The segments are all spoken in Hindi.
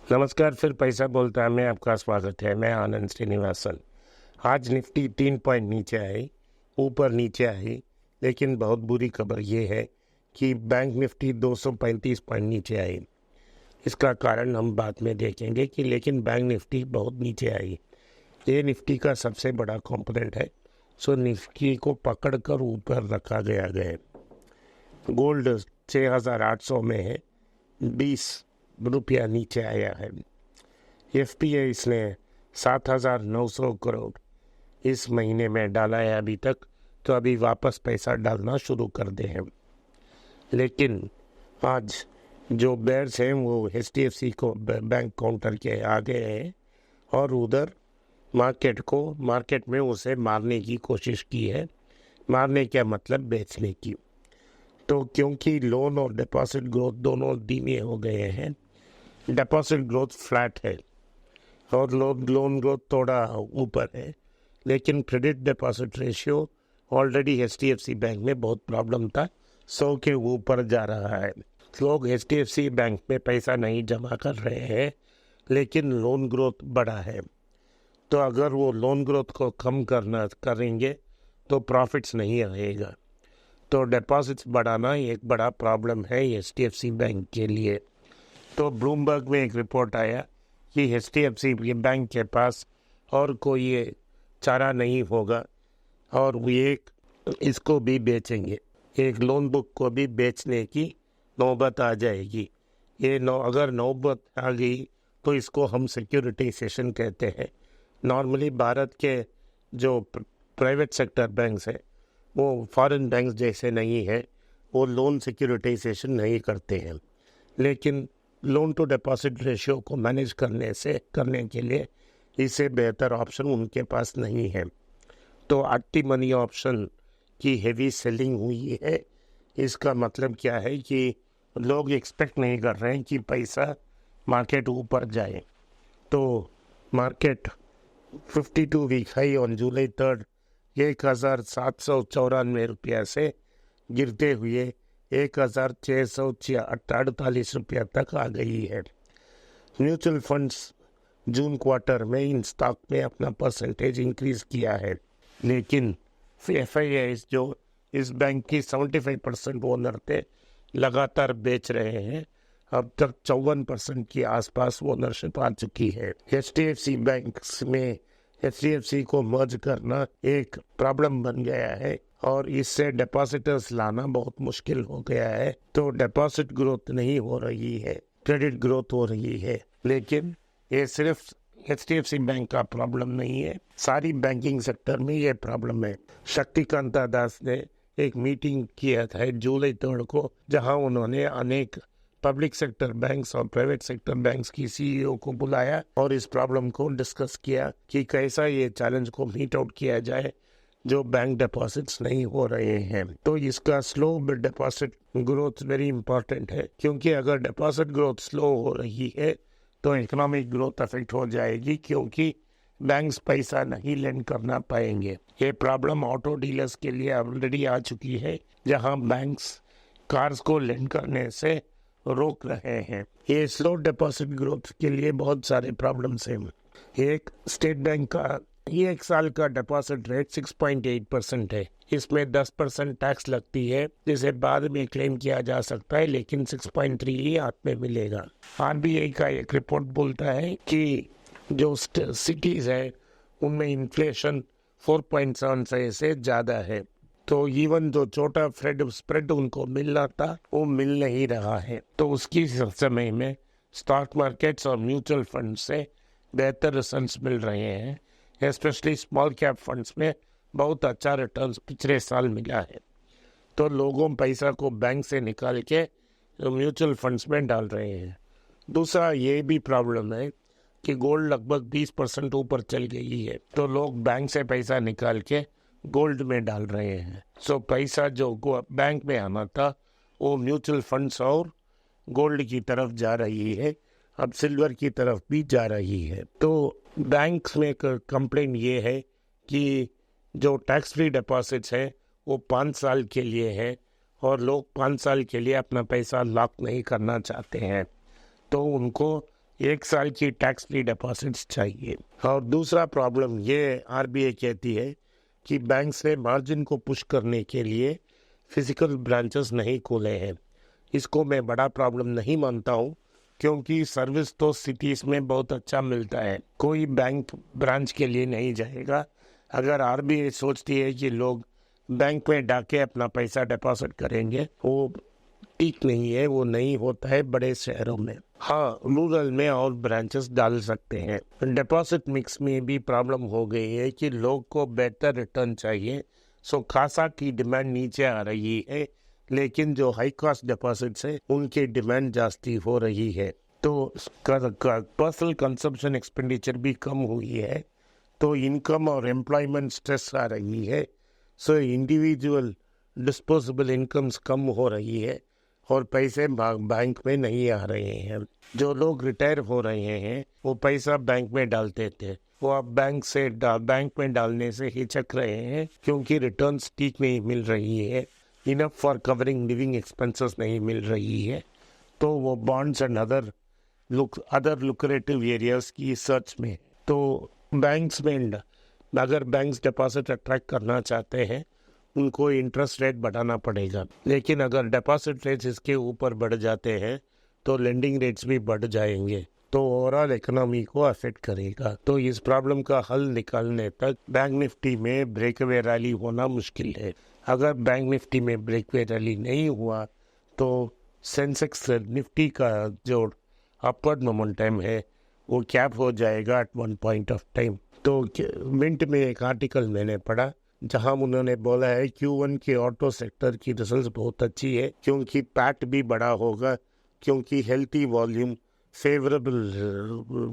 नमस्कार। फिर पैसा बोलता है, मैं आपका स्वागत है। मैं आनंद श्रीनिवासन। आज निफ्टी 3 पॉइंट नीचे आई, ऊपर नीचे आई, लेकिन बहुत बुरी खबर ये है कि बैंक निफ्टी 235 पॉइंट नीचे आई। इसका कारण हम बाद में देखेंगे कि लेकिन बैंक निफ्टी बहुत नीचे आई। ये निफ्टी का सबसे बड़ा कंपोनेंट है, सो निफ्टी को पकड़कर ऊपर रखा गया है। गोल्ड 6800 में है, 20 रुपया नीचे आया है। एफपीआई इसने 7900 करोड़ इस महीने में डाला है अभी तक, तो अभी वापस पैसा डालना शुरू कर दे हैं। लेकिन आज जो बेयर्स हैं वो एचडीएफसी को बैंक काउंटर के आगे हैं और उधर मार्केट में उसे मारने की कोशिश की है। मारने का मतलब बेचने की। तो क्योंकि लोन और डिपॉजिट ग्रोथ दोनों धीमे हो गए हैं, डिपॉजिट ग्रोथ फ्लैट है और लोन ग्रोथ थोड़ा ऊपर है, लेकिन credit deposit ratio already HDFC bank में बहुत प्रॉब्लम था, 100 के ऊपर जा रहा है। लोग एचडीएफसी बैंक में पैसा नहीं जमा कर रहे हैं, लेकिन लोन ग्रोथ बढ़ा है। तो अगर वो लोन ग्रोथ को कम करेंगे तो प्रॉफिट्स नहीं आएगा। तो डिपॉजिट्स बढ़ाना एक बड़ा प्रॉब्लम है एचडीएफसी बैंक के लिए। तो ब्लूमबर्ग में एक रिपोर्ट आया कि एचडीएफसी बैंक के पास और कोई चारा नहीं होगा और वो इसको भी बेचेंगे। एक लोन बुक को भी बेचने की नौबत आ जाएगी। अगर नौबत आ गई तो इसको हम सिक्योरिटाइजेशन कहते हैं। नॉर्मली भारत के जो प्राइवेट सेक्टर बैंक्स हैं वो फॉरेन बैंक्स जैसे नहीं है, वो लोन सिक्योरिटाइजेशन नहीं करते हैं। लेकिन लोन टू डिपॉजिट रेशियो को मैनेज करने के लिए इससे बेहतर ऑप्शन उनके पास नहीं है। तो आटी मनी ऑप्शन की हेवी सेलिंग हुई है। इसका मतलब क्या है कि लोग एक्सपेक्ट नहीं कर रहे हैं कि पैसा मार्केट ऊपर जाए। तो market 52 week high on July 3 1794 रुपया से गिरते हुए 1648 रुपया तक आ गई है। म्यूचुअल फंड्स जून क्वार्टर में इन स्टॉक में अपना परसेंटेज इंक्रीज किया है, लेकिन एफआईआईज जो इस बैंक की 75% ओनर थे लगातार बेच रहे हैं। अब तक 54% के आसपास ओनरशिप आ चुकी है। एचडीएफसी बैंक में एचडीएफसी को मर्ज करना एक प्रॉब्लम बन गया है और इससे डिपॉजिटर्स लाना बहुत मुश्किल हो गया है। तो डिपॉजिट ग्रोथ नहीं हो रही है, क्रेडिट ग्रोथ हो रही है। लेकिन ये सिर्फ एचडीएफसी बैंक का प्रॉब्लम नहीं है, सारी बैंकिंग सेक्टर में ये प्रॉब्लम है। शक्तिकांता दास ने एक मीटिंग किया था जुलाई 3 को, जहां उन्होंने अनेक पब्लिक सेक्टर बैंक्स और प्राइवेट सेक्टर बैंक्स की सीईओ को बुलाया और इस प्रॉब्लम को डिस्कस किया कि कैसा ये चैलेंज को मीट आउट किया जाए जो बैंक डिपॉजिट्स नहीं हो रहे हैं। तो इसका slow deposit growth very important है, क्योंकि अगर डिपॉजिट ग्रोथ स्लो हो रही है तो इकोनॉमिक ग्रोथ अफेक्ट हो जाएगी, क्योंकि बैंक्स पैसा नहीं लेंड करना पाएंगे। ये प्रॉब्लम ऑटो डीलर्स के लिए ऑलरेडी आ चुकी है, जहां बैंक्स कार्स को लेंड करने से रोक रहे हैं। ये स्लो डिपॉजिट ग्रोथ के लिए बहुत सारे प्रॉब्लम्स हैं। एक स्टेट बैंक का ये एक साल का डिपॉजिट रेट 6.8% है। इसमें 10% टैक्स लगती है, जिसे बाद में क्लेम किया जा सकता है, लेकिन 6.3 ही हाथ में मिलेगा। आरबीआई का एक रिपोर्ट बोलता है कि जो सिटीज है उनमें इन्फ्लेशन 4.7 से ज़्यादा है। तो इवन जो छोटा स्प्रेड उनको मिलना था वो मिल नहीं रहा है। तो उसकी समय में स्टॉक मार्केट्स और म्यूचुअल फंड से बेहतर रिटर्न्स मिल रहे हैं। स्पेशली स्मॉल कैप फंड्स में बहुत अच्छा रिटर्न्स पिछले साल मिला है। तो लोगों पैसा को बैंक से निकाल के म्यूचुअल फंड्स में डाल रहे हैं। दूसरा ये भी प्रॉब्लम है कि गोल्ड लगभग 20% ऊपर चल गई है, तो लोग बैंक से पैसा निकाल के गोल्ड में डाल रहे हैं। सो पैसा जो बैंक में आना था वो म्यूचुअल फंड्स और गोल्ड की तरफ जा रही है, अब सिल्वर की तरफ भी जा रही है। तो बैंक्स में कंप्लेन ये है कि जो टैक्स फ्री डिपॉजिट्स है वो 5 साल के लिए है और लोग 5 साल के लिए अपना पैसा लॉक नहीं करना चाहते हैं, तो उनको 1 साल की टैक्स फ्री डिपॉजिट्स चाहिए। और दूसरा प्रॉब्लम ये आरबीआई कहती है कि बैंक से मार्जिन को पुश करने के लिए फिजिकल ब्रांचेस नहीं खोले हैं। इसको मैं बड़ा प्रॉब्लम नहीं मानता हूँ, क्योंकि सर्विस तो सिटीज़ में बहुत अच्छा मिलता है। कोई बैंक ब्रांच के लिए नहीं जाएगा। अगर आरबीआई सोचती है कि लोग बैंक में डाके अपना पैसा डिपॉजिट करेंगे, वो ठीक नहीं है, वो नहीं होता है बड़े शहरों में। हाँ, रूरल में और ब्रांचेस डाल सकते हैं। डिपॉजिट मिक्स में भी प्रॉब्लम हो गई है कि लोग को बेहतर रिटर्न चाहिए, सो खासा की डिमांड नीचे आ रही है, लेकिन जो हाई कॉस्ट डिपॉजिट्स है उनकी डिमांड जास्ती हो रही है। तो पर्सनल कंजम्पशन एक्सपेंडिचर भी कम हुई है, तो इनकम और एम्प्लॉयमेंट स्ट्रेस आ रही है, सो इंडिविजुअल डिस्पोजेबल इनकम्स कम हो रही है और पैसे बैंक में नहीं आ रहे हैं। जो लोग रिटायर हो रहे हैं वो पैसा बैंक में डालते थे, वो अब बैंक में डालने से हिचक रहे हैं, क्योंकि रिटर्न्स ठीक नहीं मिल रही है, enough for covering living expenses नहीं मिल रही है। तो वो bonds and other lucrative areas की सर्च में। तो बैंक्स में अगर बैंक्स डिपॉजिट अट्रैक्ट करना चाहते हैं, उनको इंटरेस्ट रेट बढ़ाना पड़ेगा। लेकिन अगर डिपॉजिट रेट्स इसके ऊपर बढ़ जाते हैं तो लेंडिंग रेट्स भी बढ़ जाएंगे, तो ओवरऑल इकोनॉमी को अफेक्ट करेगा। तो इस प्रॉब्लम का हल निकालने तक बैंक निफ्टी में ब्रेकअवे रैली होना मुश्किल है। अगर बैंक निफ्टी में ब्रेकअवे रैली नहीं हुआ तो सेंसेक्स निफ्टी का जो अपवर्ड मोमेंटम है वो कैप हो जाएगा at one point of time. तो मिंट में एक आर्टिकल मैंने पढ़ा जहां उन्होंने बोला है Q1 के ऑटो सेक्टर की रिजल्ट बहुत अच्छी है, क्योंकि पैट भी बड़ा होगा, क्योंकि healthy volume, favourable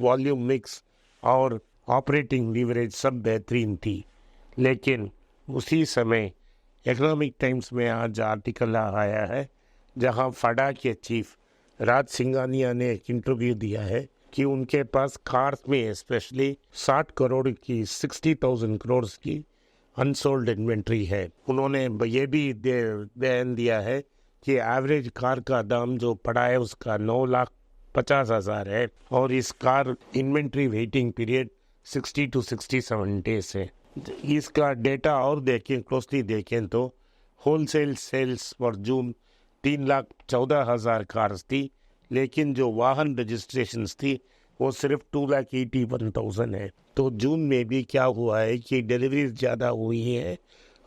volume mix और ऑपरेटिंग लीवरेज सब बेहतरीन थी। लेकिन उसी समय इकोनॉमिक टाइम्स में आज आर्टिकल आया है जहां फाडा के चीफ राज सिंघानिया ने एक इंटरव्यू दिया है कि उनके पास कार्स में स्पेशली 60 करोड़ की 60,000 करोड़ की अनसोल्ड इन्वेंट्री है। उन्होंने ये भी बयान दिया है कि एवरेज कार का दाम जो पड़ा है उसका 9,50,000 है, और इस car inventory waiting period 60 to 67 days है। इसका डेटा और क्लोजली देखें तो wholesale sales for June 3,14,000 cars थी, लेकिन जो वाहन रजिस्ट्रेशंस थी वो सिर्फ 2,81,000 है। तो जून में भी क्या हुआ है कि डिलीवरीज ज़्यादा हुई है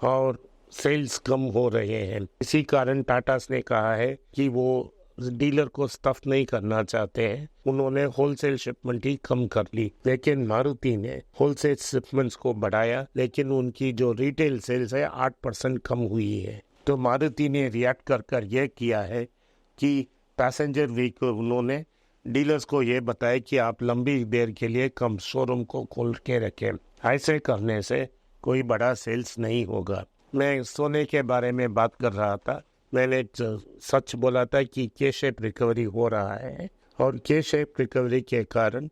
और सेल्स कम हो रहे हैं। इसी कारण टाटा ने कहा है कि वो डीलर को स्टफ नहीं करना चाहते हैं, उन्होंने होलसेल शिपमेंट ही कम कर ली। लेकिन मारुति ने होलसेल शिपमेंट्स को बढ़ाया, लेकिन उनकी जो रिटेल सेल्स है 8% कम हुई है। तो मारुति ने रिएक्ट कर यह किया है कि पैसेंजर व्हीकल उन्होंने डीलर्स को ये बताया कि आप लंबी देर के लिए कम शोरूम को खोल के रखें। ऐसे करने से कोई बड़ा सेल्स नहीं होगा। मैं सोने के बारे में बात कर रहा था, मैंने सच बोला था कि के शेप रिकवरी हो रहा है, और के शेप रिकवरी के कारण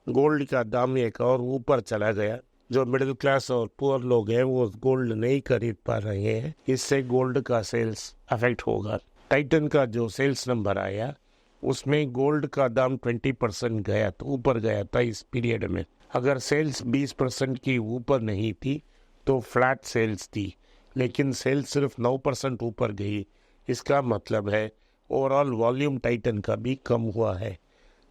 गोल्ड का दाम एक और ऊपर चला गया। जो मिडिल क्लास और पुअर लोग हैं वो गोल्ड नहीं खरीद पा रहे हैं, इससे गोल्ड का सेल्स अफेक्ट होगा। टाइटन का जो सेल्स नंबर आया उसमें गोल्ड का दाम 20% गया, तो ऊपर गया था इस पीरियड में। अगर सेल्स 20% की ऊपर नहीं थी तो फ्लैट सेल्स थी, लेकिन सेल्स सिर्फ 9% ऊपर गई। इसका मतलब है ओवरऑल वॉल्यूम टाइटन का भी कम हुआ है।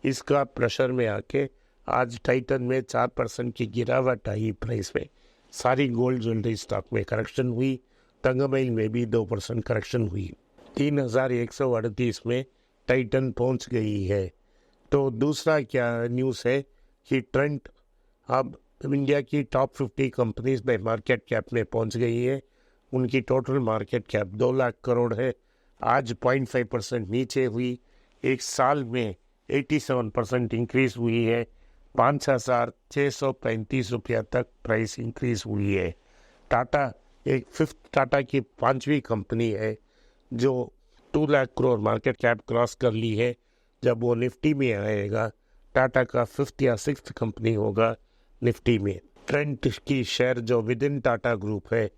इसका प्रेशर में आके आज टाइटन में 4% की गिरावट आई प्राइस में। सारी गोल्ड ज्वेलरी स्टॉक में करेक्शन हुई, तंगमइल में भी 2% करेक्शन हुई। 3,138 में टाइटन पहुंच गई है। तो दूसरा क्या न्यूज़ है कि ट्रेंट अब इंडिया की टॉप 50 कंपनीज में मार्केट कैप में पहुंच गई है। उनकी total market cap 2 lakh crore है, आज 0.5% नीचे हुई। एक साल में 87% इंक्रीज हुई है, 5,635 रुपया तक प्राइस इंक्रीज हुई है। टाटा टाटा की 5वीं कंपनी है जो 2 lakh crore market cap cross कर ली है। जब वो निफ्टी में आएगा, टाटा का 5th या 6th कंपनी होगा निफ्टी में। ट्रेंट की शेयर जो विद इन टाटा ग्रुप है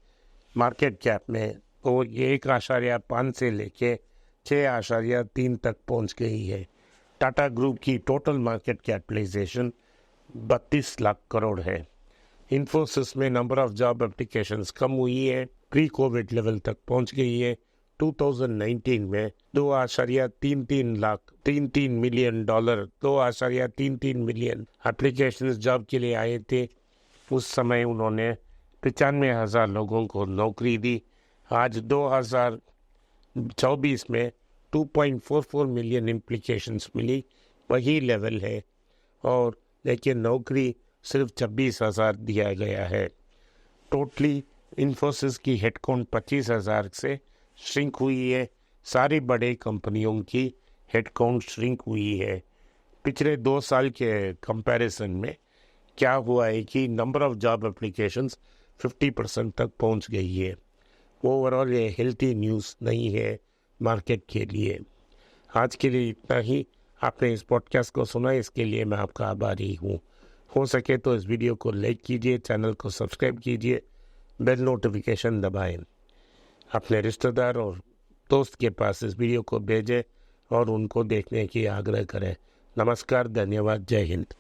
मार्केट कैप में, वो 1.5 से लेके 6.3 तक पहुंच गई है। टाटा ग्रुप की total market capitalisation 32 lakh crore है। इन्फोसिस में नंबर ऑफ जॉब एप्लीकेशंस कम हुई है, प्री कोविड लेवल तक पहुंच गई है। 2019 में 2.33 million dollar 2.33 million applications job के लिए आए थे। उस समय उन्होंने 95,000 लोगों को नौकरी दी। आज 2024 में 2.44 मिलियन एप्लीकेशंस मिली, वही लेवल है, और लेकिन नौकरी सिर्फ 26,000 दिया गया है। टोटली इन्फोसिस की हेडकाउंट 25,000 से श्रिंक हुई है। सारी बड़े कंपनियों की हेडकाउंट श्रिंक हुई है। पिछले 2 साल के कंपैरिजन में क्या हुआ है कि नंबर ऑफ जॉब एप्लीकेशंस 50% तक पहुंच गई है। ओवरऑल ये हेल्थी न्यूज़ नहीं है मार्केट के लिए। आज के लिए इतना ही। आपने इस पॉडकास्ट को सुना, इसके लिए मैं आपका आभारी हूँ। हो सके तो इस वीडियो को लाइक कीजिए, चैनल को सब्सक्राइब कीजिए, बेल नोटिफिकेशन दबाएं। अपने रिश्तेदार और दोस्त के पास इस वीडियो को भेजें और उनको देखने की आग्रह करें। नमस्कार, धन्यवाद, जय हिंद।